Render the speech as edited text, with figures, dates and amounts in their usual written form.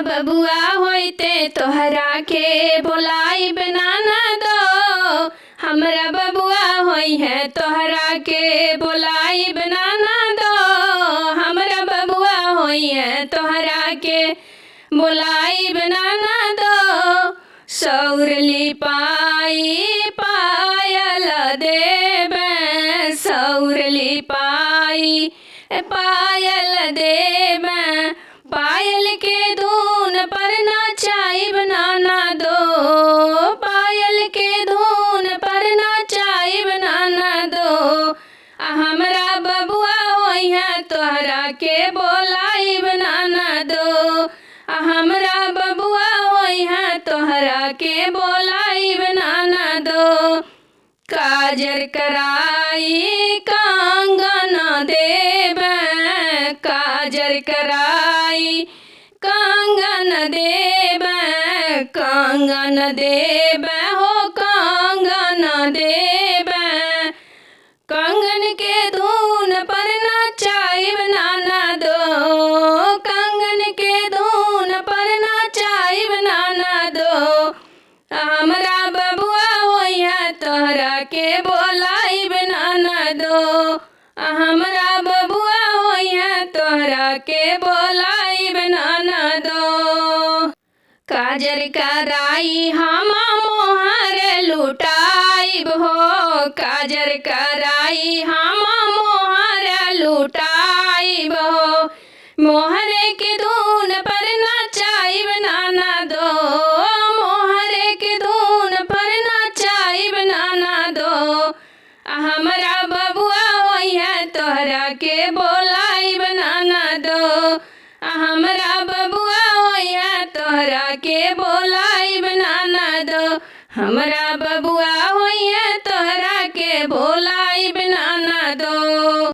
बबुआ होइते तोहरा के बोलाइब नाना दो। हमरा बबुआ होई है तोहरा के बोलाइब नाना दो। हमरा बबुआ होई है तोहरा के बोलाइब नाना दो। सौरली पाई पायल देबे सौरली पाई पायल देबे। पायल के धून पर नचाइब नाना दो। पायल के धून पर नचाइब नाना दो। हमरा बबुआ होई है तोहरा के बोलाइब नाना दो। हमरा बबुआ होई है तोहरा के बोलाइब नाना दो। काजर कराई कंगन देबे काजर कराई कंगन देबे कंगन देबे हो कंगन देबे। कंगन के धून पर नचाइब नाना दो। कंगन के धून पर नचाइब नाना दो। हमरा बबुआ होई है तोहरा के बोलाइब नाना दो। हमरा बबुआ होई है तोहरा के बोलाइब नाना दो। काजर कराई हम मोहर लुटाइब हो। काजर कराई हम मोहर लुटाइब हो। मोहर के धून पर नचाइब नाना दो। मोहर के धून पर नचाइब नाना दो। हमरा बबुआ होई है तोहरा के बोलाइब नाना दो। हमरा बबुआ होई है तोहरा के बोलाइब नाना दो। हमरा बबुआ होई है तोहरा के